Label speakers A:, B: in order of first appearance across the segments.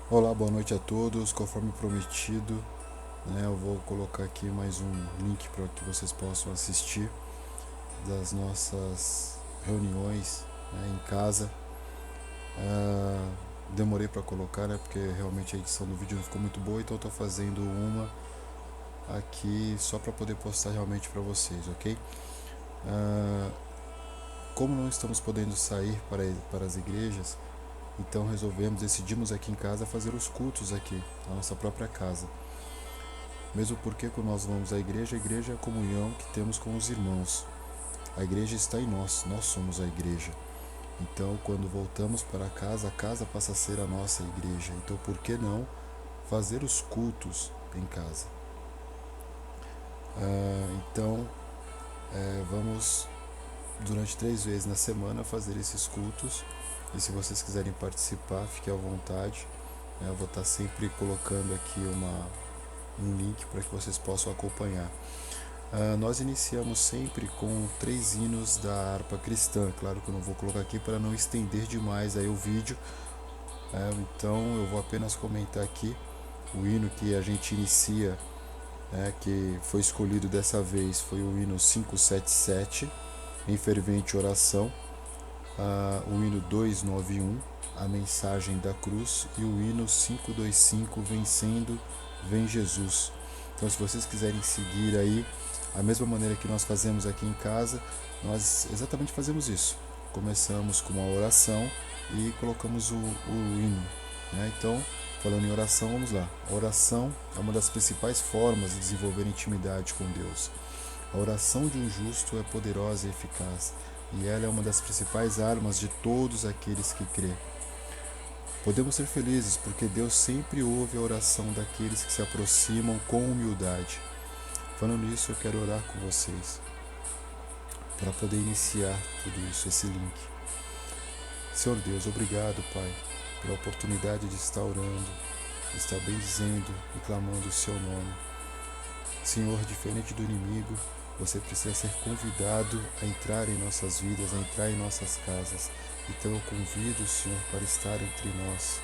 A: Olá, boa noite a todos. Conforme prometido, eu vou colocar aqui mais um link para que vocês possam assistir das nossas reuniões, em casa. Demorei para colocar, porque realmente a edição do vídeo não ficou muito boa, então estou fazendo uma aqui só para poder postar realmente para vocês, ok? Ah, como não estamos podendo sair para as igrejas, então decidimos aqui em casa fazer os cultos aqui, na nossa própria casa. Mesmo porque quando nós vamos à igreja, a igreja é a comunhão que temos com os irmãos. A igreja está em nós somos a igreja. Então, quando voltamos para casa, a casa passa a ser a nossa igreja. Então, por que não fazer os cultos em casa? Vamos, durante 3 vezes na semana, fazer esses cultos. E se vocês quiserem participar, fiquem à vontade. Eu vou estar sempre colocando aqui um link para que vocês possam acompanhar. Nós iniciamos sempre com 3 hinos da harpa cristã. Claro que eu não vou colocar aqui para não estender demais aí o vídeo. Então eu vou apenas comentar aqui o hino que a gente inicia, que foi escolhido dessa vez, foi o hino 577, em fervente oração. O hino 291, a mensagem da cruz, e o hino 525, vencendo, vem Jesus. Então, se vocês quiserem seguir aí a mesma maneira que nós fazemos aqui em casa, nós exatamente fazemos isso. Começamos com uma oração e colocamos o hino. Então, falando em oração, vamos lá. A oração é uma das principais formas de desenvolver intimidade com Deus. A oração de um justo é poderosa e eficaz, e ela é uma das principais armas de todos aqueles que crê. Podemos ser felizes porque Deus sempre ouve a oração daqueles que se aproximam com humildade. Falando nisso, eu quero orar com vocês para poder iniciar tudo isso, esse link. Senhor Deus, obrigado, Pai, pela oportunidade de estar orando, de estar bendizendo e clamando o Seu nome. Senhor, diferente do inimigo, você precisa ser convidado a entrar em nossas vidas, a entrar em nossas casas. Então eu convido o Senhor para estar entre nós.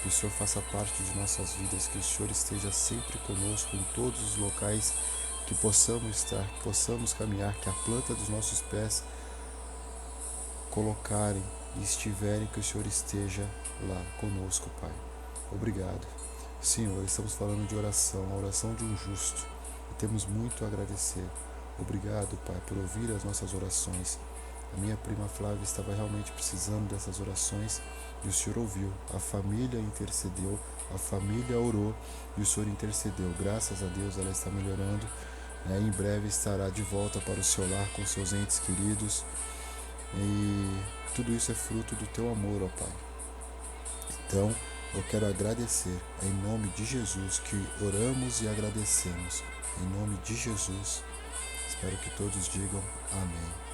A: Que o Senhor faça parte de nossas vidas, que o Senhor esteja sempre conosco em todos os locais que possamos estar, que possamos caminhar, que a planta dos nossos pés colocarem e estiverem, que o Senhor esteja lá conosco, Pai. Obrigado. Senhor, estamos falando de oração, a oração de um justo, e temos muito a agradecer. Obrigado, Pai, por ouvir as nossas orações. A minha prima Flávia estava realmente precisando dessas orações e o Senhor ouviu. A família intercedeu, a família orou e o Senhor intercedeu. Graças a Deus ela está melhorando. Em breve estará de volta para o seu lar com seus entes queridos. E tudo isso é fruto do teu amor, ó Pai. Então, eu quero agradecer, em nome de Jesus, que oramos e agradecemos. Em nome de Jesus, espero que todos digam amém.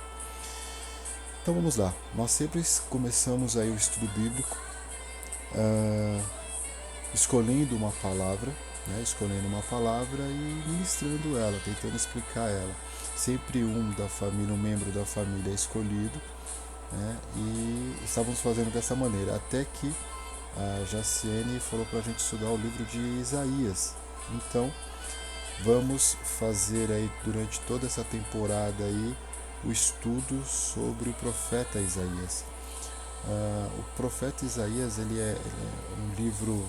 A: Então vamos lá, nós sempre começamos aí o estudo bíblico escolhendo uma palavra, e ministrando ela, tentando explicar ela. Sempre um membro da família é escolhido, e estávamos fazendo dessa maneira, até que a Jaciene falou para a gente estudar o livro de Isaías. Então vamos fazer aí durante toda essa temporada aí o estudo sobre o profeta Isaías. O profeta Isaías ele é um livro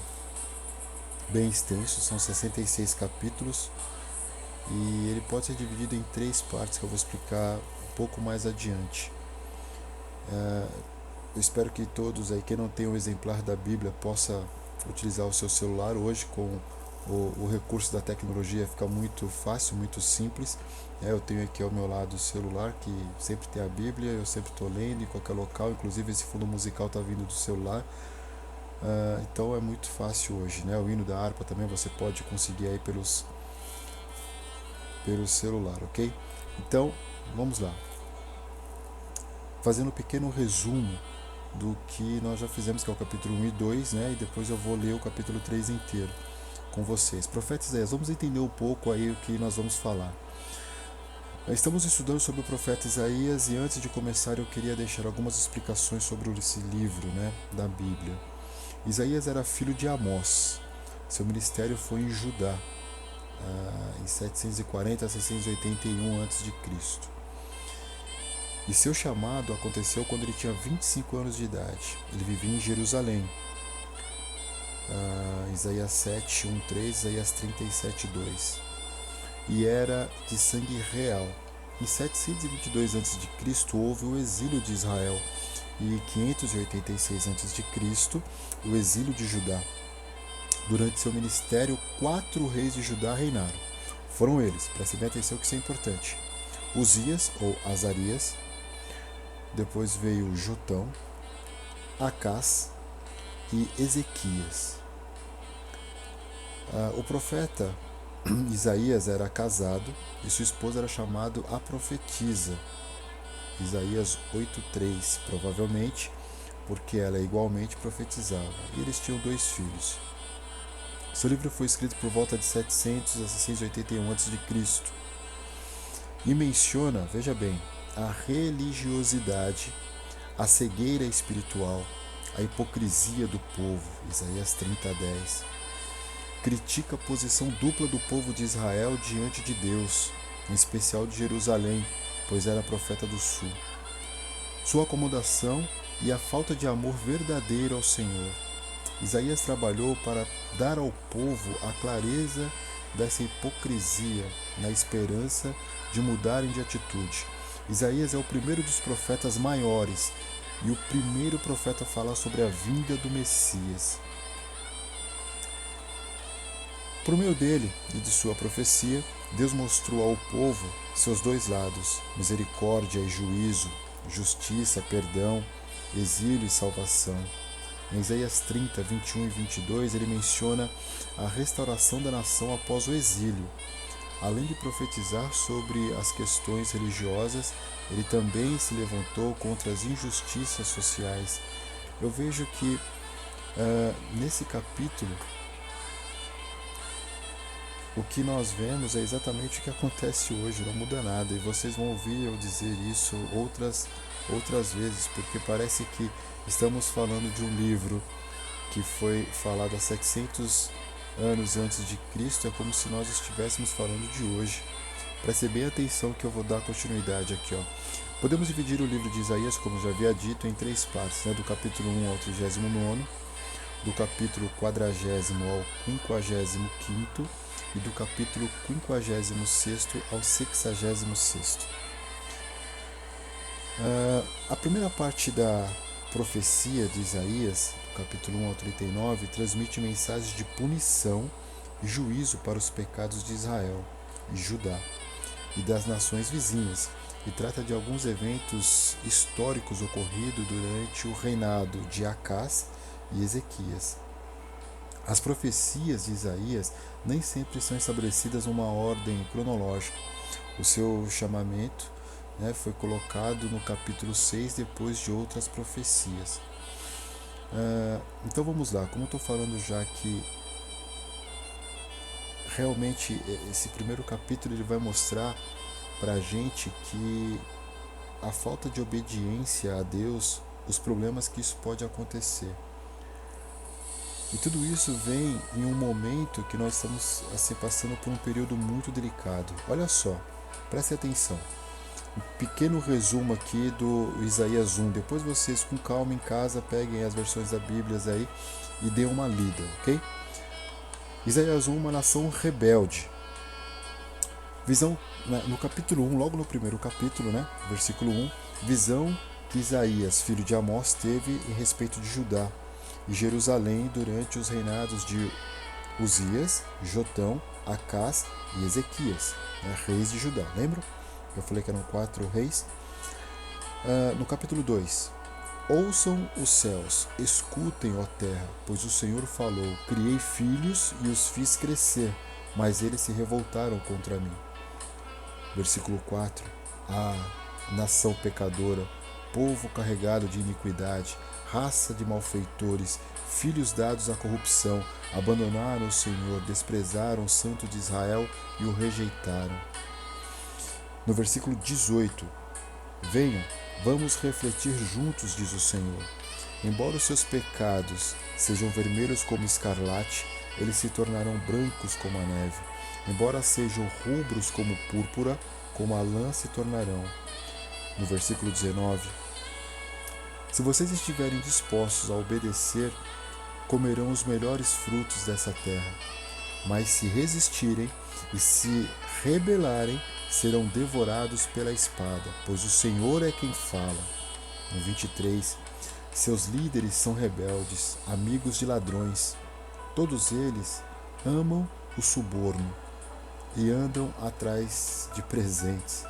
A: bem extenso, são 66 capítulos, e ele pode ser dividido em 3 partes que eu vou explicar um pouco mais adiante. Eu espero que todos aí, quem não tem um exemplar da Bíblia, possa utilizar o seu celular. Hoje, com o recurso da tecnologia, fica muito fácil, muito simples. Eu tenho aqui ao meu lado o celular, que sempre tem a Bíblia, eu sempre estou lendo em qualquer local, inclusive esse fundo musical está vindo do celular. Então é muito fácil hoje, O hino da harpa também você pode conseguir aí pelo celular, ok? Então, vamos lá. Fazendo um pequeno resumo do que nós já fizemos, que é o capítulo 1 e 2, e depois eu vou ler o capítulo 3 inteiro com vocês. Profeta Isaías, vamos entender um pouco aí o que nós vamos falar. Estamos estudando sobre o profeta Isaías, e antes de começar eu queria deixar algumas explicações sobre esse livro, da Bíblia. Isaías era filho de Amós. Seu ministério foi em Judá, em 740 a 681 a.C. E seu chamado aconteceu quando ele tinha 25 anos de idade. Ele vivia em Jerusalém. Isaías 7, 1, 3, Isaías 37, 2. E era de sangue real. Em 722 a.C. houve o exílio de Israel. E em 586 a.C., o exílio de Judá. Durante seu ministério, 4 reis de Judá reinaram. Foram eles, prestem bem atenção que isso é importante: Uzias, ou Azarias, depois veio Jotão, Acás e Ezequias. O profeta Isaías era casado e sua esposa era chamada a profetisa. Isaías 8:3, provavelmente, porque ela igualmente profetizava. E eles tinham 2 filhos. Seu livro foi escrito por volta de 700 a 681 a.C. e menciona, veja bem, a religiosidade, a cegueira espiritual, a hipocrisia do povo. Isaías 30:10. Critica a posição dupla do povo de Israel diante de Deus, em especial de Jerusalém, pois era profeta do sul. Sua acomodação e a falta de amor verdadeiro ao Senhor. Isaías trabalhou para dar ao povo a clareza dessa hipocrisia, na esperança de mudarem de atitude. Isaías é o primeiro dos profetas maiores e o primeiro profeta a falar sobre a vinda do Messias. Por meio dele e de sua profecia, Deus mostrou ao povo seus 2 lados, misericórdia e juízo, justiça, perdão, exílio e salvação. Em Isaías 30, 21 e 22, ele menciona a restauração da nação após o exílio. Além de profetizar sobre as questões religiosas, ele também se levantou contra as injustiças sociais. Eu vejo que nesse capítulo, o que nós vemos é exatamente o que acontece hoje, não muda nada. E vocês vão ouvir eu dizer isso outras vezes, porque parece que estamos falando de um livro que foi falado há 700 anos antes de Cristo, é como se nós estivéssemos falando de hoje. Preste bem atenção que eu vou dar continuidade aqui. Podemos dividir o livro de Isaías, como já havia dito, em 3 partes, do capítulo 1 ao 39, do capítulo 40 ao 55 e do capítulo 56 ao 66. A primeira parte da profecia de Isaías, do capítulo 1 ao 39, transmite mensagens de punição e juízo para os pecados de Israel e Judá e das nações vizinhas, e trata de alguns eventos históricos ocorridos durante o reinado de Acás e Ezequias. As profecias de Isaías nem sempre são estabelecidas numa ordem cronológica. O seu chamamento foi colocado no capítulo 6 depois de outras profecias. Então vamos lá, como eu estou falando já que realmente esse primeiro capítulo ele vai mostrar para a gente que a falta de obediência a Deus, os problemas que isso pode acontecer. E tudo isso vem em um momento que nós estamos passando por um período muito delicado. Olha só, preste atenção. Um pequeno resumo aqui do Isaías 1. Depois vocês com calma em casa peguem as versões da Bíblia aí e dêem uma lida, ok? Isaías 1, uma nação rebelde. Visão, no capítulo 1, logo no primeiro capítulo, versículo 1, visão que Isaías, filho de Amós, teve em respeito de Judá e Jerusalém durante os reinados de Uzias, Jotão, Acás e Ezequias, reis de Judá. Lembram? Eu falei que eram 4 reis. No capítulo 2, ouçam os céus, escutem, ó terra, pois o Senhor falou, criei filhos e os fiz crescer, mas eles se revoltaram contra mim. Versículo 4, nação pecadora, povo carregado de iniquidade, raça de malfeitores, filhos dados à corrupção, abandonaram o Senhor, desprezaram o Santo de Israel e o rejeitaram. No versículo 18, venham, vamos refletir juntos, diz o Senhor. Embora os seus pecados sejam vermelhos como escarlate, eles se tornarão brancos como a neve. Embora sejam rubros como púrpura, como a lã se tornarão. No versículo 19: se vocês estiverem dispostos a obedecer, comerão os melhores frutos dessa terra. Mas se resistirem e se rebelarem, serão devorados pela espada, pois o Senhor é quem fala. No 23: seus líderes são rebeldes, amigos de ladrões. Todos eles amam o suborno e andam atrás de presentes.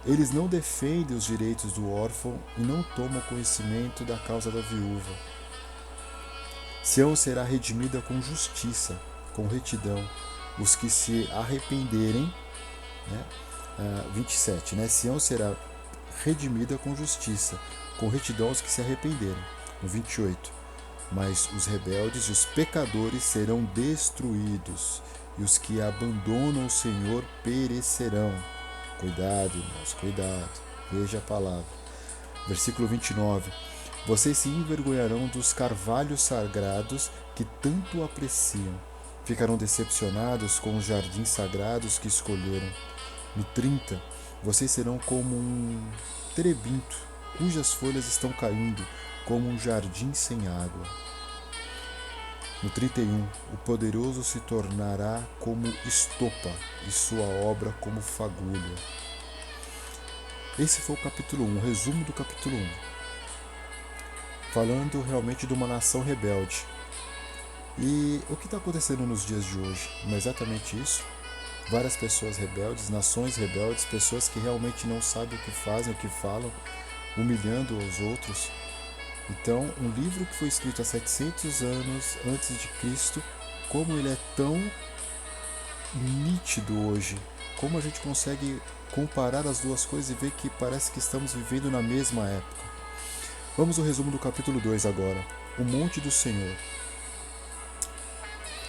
A: Eles não defendem os direitos do órfão e não tomam conhecimento da causa da viúva. Sião será redimida com justiça, com retidão, os que se arrependerem. 27, Sião será redimida com justiça, com retidão os que se arrependerem. No 28, mas os rebeldes e os pecadores serão destruídos, e os que abandonam o Senhor perecerão. Cuidado, irmãos, cuidado. Veja a palavra. Versículo 29. Vocês se envergonharão dos carvalhos sagrados que tanto apreciam. Ficarão decepcionados com os jardins sagrados que escolheram. No 30, vocês serão como um terebinto, cujas folhas estão caindo, como um jardim sem água. No 31, o poderoso se tornará como estopa e sua obra como fagulha. Esse foi o capítulo 1, o resumo do capítulo 1. Falando realmente de uma nação rebelde. E o que está acontecendo nos dias de hoje? Não é exatamente isso? Várias pessoas rebeldes, nações rebeldes, pessoas que realmente não sabem o que fazem, o que falam, humilhando os outros. Então, um livro que foi escrito há 700 anos antes de Cristo, como ele é tão nítido hoje, como a gente consegue comparar as duas coisas e ver que parece que estamos vivendo na mesma época. Vamos ao resumo do capítulo 2 agora, o Monte do Senhor.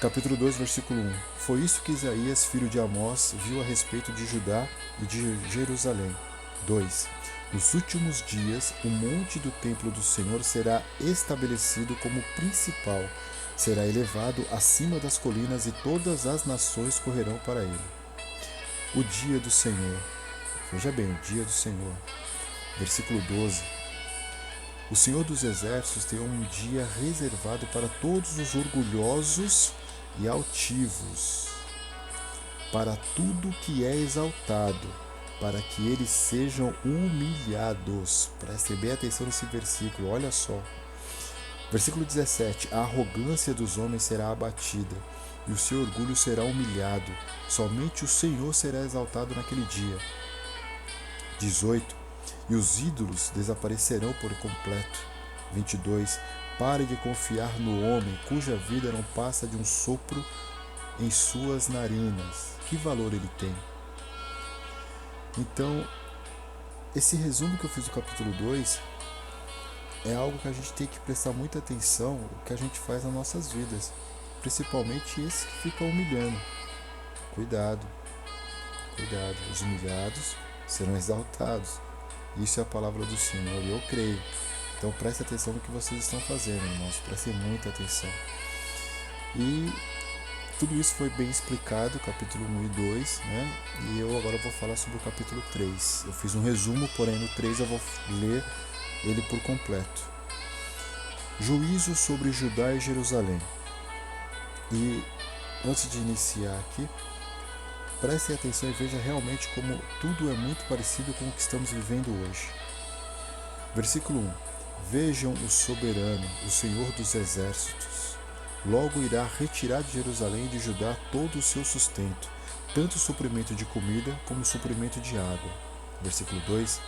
A: Capítulo 2, versículo 1. Foi isso que Isaías, filho de Amós, viu a respeito de Judá e de Jerusalém. 2. Nos últimos dias, o monte do templo do Senhor será estabelecido como principal, será elevado acima das colinas e todas as nações correrão para ele. O dia do Senhor. Veja bem, o dia do Senhor. Versículo 12. O Senhor dos Exércitos tem um dia reservado para todos os orgulhosos e altivos, para tudo que é exaltado, para que eles sejam humilhados. Prestem bem atenção nesse versículo, olha só. Versículo 17. A arrogância dos homens será abatida, e o seu orgulho será humilhado. Somente o Senhor será exaltado naquele dia. 18. E os ídolos desaparecerão por completo. 22. Pare de confiar no homem, cuja vida não passa de um sopro em suas narinas. Que valor ele tem? Então, esse resumo que eu fiz do capítulo 2 é algo que a gente tem que prestar muita atenção no que a gente faz nas nossas vidas, principalmente esse que fica humilhando. Cuidado, cuidado, os humilhados serão exaltados. Isso é a palavra do Senhor e eu creio. Então preste atenção no que vocês estão fazendo, irmãos, prestem muita atenção. E tudo isso foi bem explicado, capítulo 1 e 2, E eu agora vou falar sobre o capítulo 3. Eu fiz um resumo, porém no 3 eu vou ler ele por completo. Juízo sobre Judá e Jerusalém. E antes de iniciar aqui, prestem atenção e veja realmente como tudo é muito parecido com o que estamos vivendo hoje. Versículo 1. Vejam o soberano, o Senhor dos exércitos. Logo irá retirar de Jerusalém e de Judá todo o seu sustento, tanto o suprimento de comida como o suprimento de água. Versículo 2.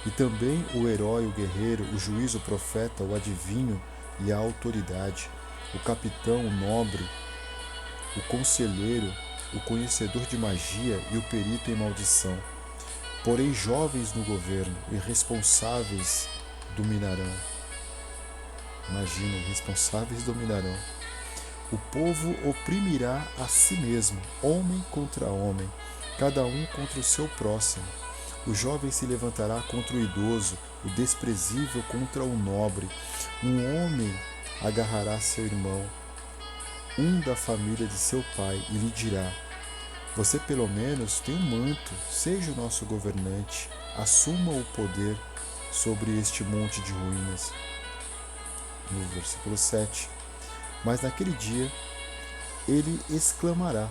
A: E também o herói, o guerreiro, o juiz, o profeta, o adivinho e a autoridade, o capitão, o nobre, o conselheiro, o conhecedor de magia e o perito em maldição. Porém, jovens no governo, irresponsáveis, dominarão. Imagina, irresponsáveis dominarão. O povo oprimirá a si mesmo, homem contra homem, cada um contra o seu próximo. O jovem se levantará contra o idoso, o desprezível contra o nobre. Um homem agarrará seu irmão, um da família de seu pai, e lhe dirá: você pelo menos tem um manto, seja o nosso governante, assuma o poder sobre este monte de ruínas. No versículo 7. Mas naquele dia ele exclamará: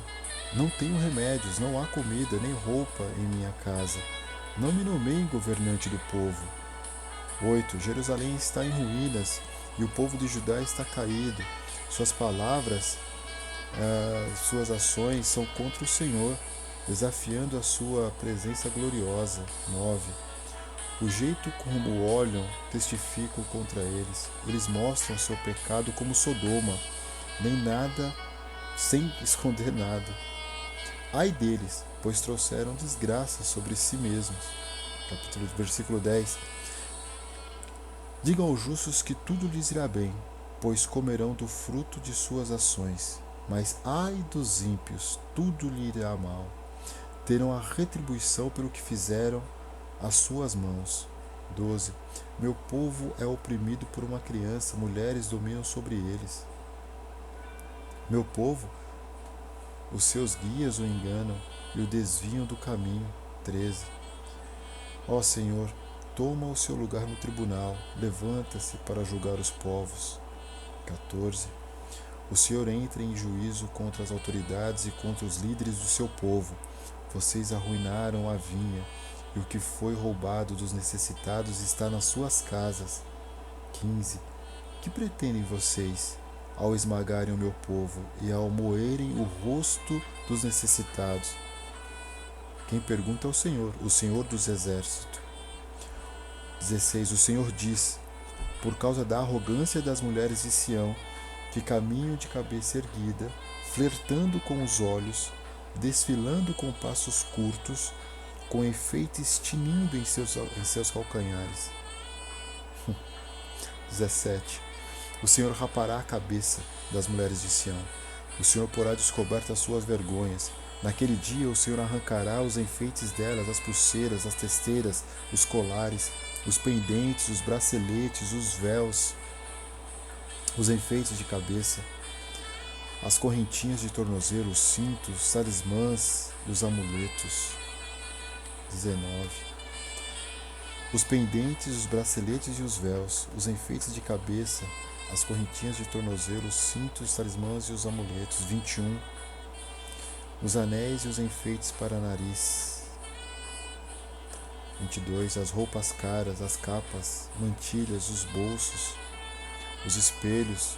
A: não tenho remédios, não há comida nem roupa em minha casa. Não me nomeiem governante do povo. 8. Jerusalém está em ruínas e o povo de Judá está caído. Suas palavras, suas ações são contra o Senhor, desafiando a sua presença gloriosa. 9. O jeito como olham testificam contra eles. Eles mostram seu pecado como Sodoma, nem nada, sem esconder nada. Ai deles, pois trouxeram desgraça sobre si mesmos. Versículo 10. Digam aos justos que tudo lhes irá bem, pois comerão do fruto de suas ações. Mas ai dos ímpios, tudo lhe irá mal. Terão a retribuição pelo que fizeram as suas mãos. 12. Meu povo é oprimido por uma criança, mulheres dominam sobre eles. Meu povo, os seus guias o enganam e o desviam do caminho. 13. Ó Senhor, toma o seu lugar no tribunal, levanta-se para julgar os povos. 14. O Senhor entra em juízo contra as autoridades e contra os líderes do seu povo. Vocês arruinaram a vinha, e o que foi roubado dos necessitados está nas suas casas. 15. Que pretendem vocês ao esmagarem o meu povo e ao moerem o rosto dos necessitados? Quem pergunta é o Senhor dos exércitos. 16. O Senhor diz: por causa da arrogância das mulheres de Sião, que caminham de cabeça erguida, flertando com os olhos, desfilando com passos curtos, com enfeites tinindo em seus calcanhares. 17. O Senhor rapará a cabeça das mulheres de Sião. O Senhor porá descoberta as suas vergonhas. Naquele dia o Senhor arrancará os enfeites delas, as pulseiras, as testeiras, os colares, os pendentes, os braceletes, os véus, os enfeites de cabeça, as correntinhas de tornozelo, os cintos, os talismãs e os amuletos. 19. Os pendentes, os braceletes e os véus, os enfeites de cabeça, as correntinhas de tornozelo, os cintos, os talismãs e os amuletos. 21. Os anéis e os enfeites para nariz. 22. As roupas caras, as capas, mantilhas, os bolsos, os espelhos,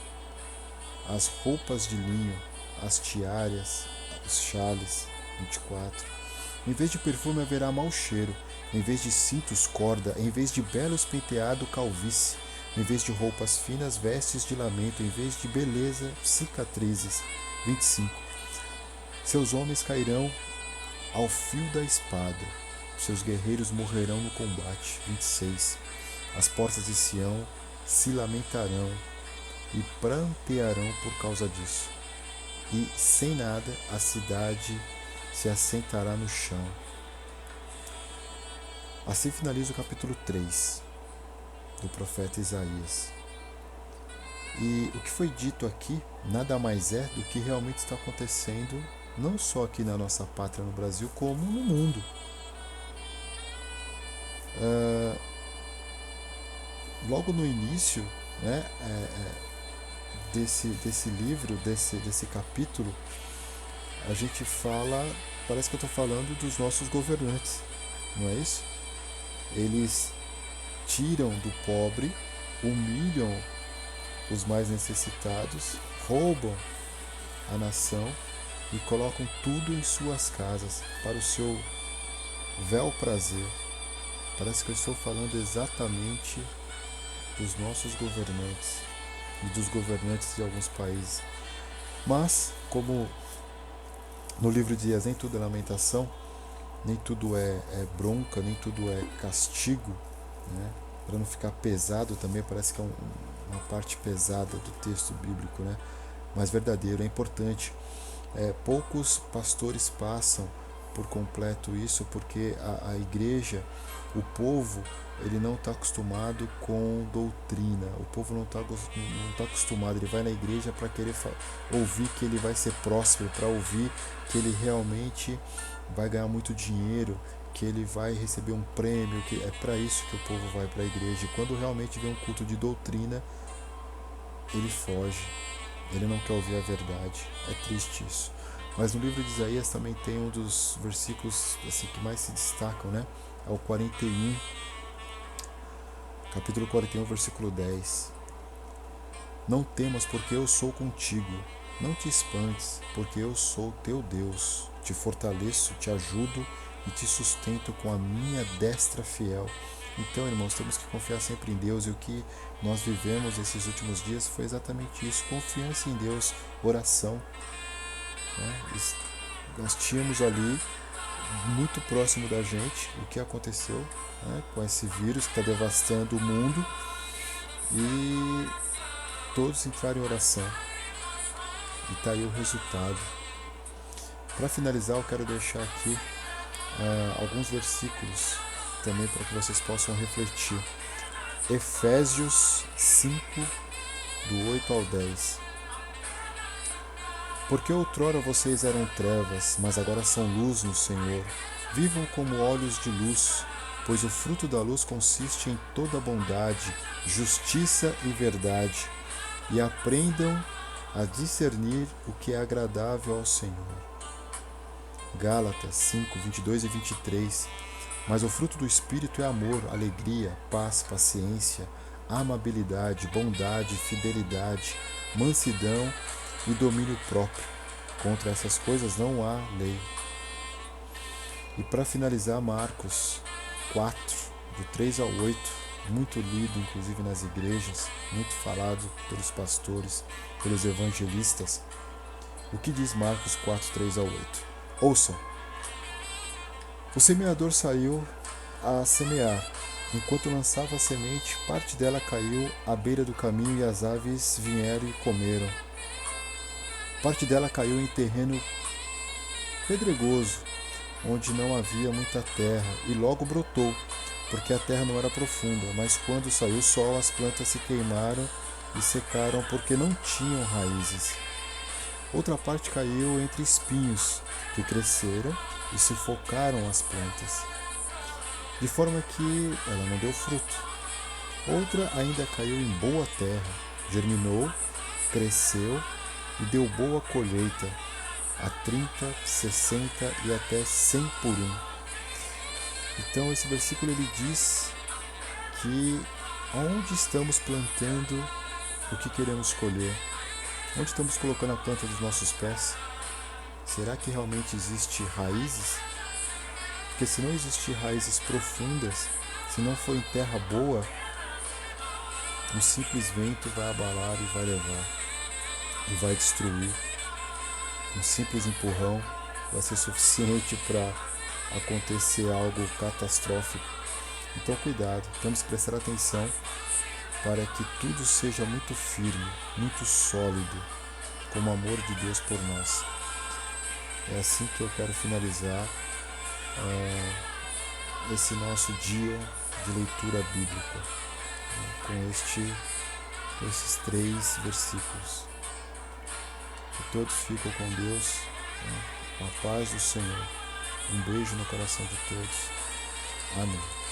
A: as roupas de linho, as tiaras, os chales. 24. Em vez de perfume haverá mau cheiro, em vez de cintos, corda, em vez de belos penteado, calvície, em vez de roupas finas, vestes de lamento, em vez de beleza, cicatrizes. 25. Seus homens cairão ao fio da espada, seus guerreiros morrerão no combate. 26. As portas de Sião se lamentarão e prantearão por causa disso, e sem nada a cidade se assentará no chão. Assim finaliza o capítulo 3 do profeta Isaías. E o que foi dito aqui nada mais é do que realmente está acontecendo, não só aqui na nossa pátria, no Brasil, como no mundo. Logo no início, né, desse livro, desse capítulo, a gente fala, parece que eu estou falando dos nossos governantes, não é isso? Eles tiram do pobre, humilham os mais necessitados, roubam a nação e colocam tudo em suas casas para o seu bel prazer. Parece que eu estou falando exatamente dos nossos governantes e dos governantes de alguns países. Mas, como no livro de Isaías, nem tudo é lamentação, nem tudo é bronca, nem tudo é castigo, né? Para não ficar pesado também, parece que é uma parte pesada do texto bíblico, né? Mas verdadeiro, é importante. Poucos pastores passam por completo isso, porque a igreja, o povo, ele não está acostumado com doutrina. O povo não está acostumado. Ele vai na igreja para querer ouvir que ele vai ser próspero, para ouvir que ele realmente vai ganhar muito dinheiro, que ele vai receber um prêmio, que é para isso que o povo vai para a igreja. E quando realmente vê um culto de doutrina, ele foge. Ele não quer ouvir a verdade. É triste isso. Mas no livro de Isaías também tem um dos versículos assim, que mais se destacam, né? É o 41, capítulo 41, versículo 10. Não temas, porque eu sou contigo. Não te espantes, porque eu sou teu Deus. Te fortaleço, te ajudo e te sustento com a minha destra fiel. Então, irmãos, temos que confiar sempre em Deus, e o que nós vivemos esses últimos dias foi exatamente isso: confiança em Deus, oração. Né? Nós tínhamos ali, muito próximo da gente, o que aconteceu, né, com esse vírus que está devastando o mundo, e todos entraram em oração, e está aí o resultado. Para finalizar, eu quero deixar aqui alguns versículos também para que vocês possam refletir. Efésios 5, do 8 ao 10. Porque outrora vocês eram trevas, mas agora são luz no Senhor. Vivam como olhos de luz, pois o fruto da luz consiste em toda bondade, justiça e verdade, e aprendam a discernir o que é agradável ao Senhor. Gálatas 5, 22 e 23. Mas o fruto do Espírito é amor, alegria, paz, paciência, amabilidade, bondade, fidelidade, mansidão e domínio próprio. Contra essas coisas não há lei. E para finalizar, Marcos 4, do 3 ao 8, muito lido inclusive nas igrejas, muito falado pelos pastores, pelos evangelistas. O que diz Marcos 4, 3 ao 8? Ouçam. O semeador saiu a semear. Enquanto lançava a semente, parte dela caiu à beira do caminho e as aves vieram e comeram. Parte dela caiu em terreno pedregoso, onde não havia muita terra, e logo brotou, porque a terra não era profunda. Mas quando saiu o sol, as plantas se queimaram e secaram, porque não tinham raízes. Outra parte caiu entre espinhos, que cresceram e sufocaram as plantas, de forma que ela não deu fruto. Outra ainda caiu em boa terra, germinou, cresceu e deu boa colheita, a 30, 60 e até 100 por um. Então esse versículo ele diz que onde estamos plantando o que queremos colher, onde estamos colocando a planta dos nossos pés. Será que realmente existe raízes? Porque se não existir raízes profundas, se não for em terra boa, um simples vento vai abalar e vai levar, e vai destruir. Um simples empurrão vai ser suficiente para acontecer algo catastrófico. Então cuidado, temos que prestar atenção para que tudo seja muito firme, muito sólido, como o amor de Deus por nós. É assim que eu quero finalizar esse nosso dia de leitura bíblica, com esses 3 versículos. Que todos ficam com Deus, a paz do Senhor. Um beijo no coração de todos. Amém.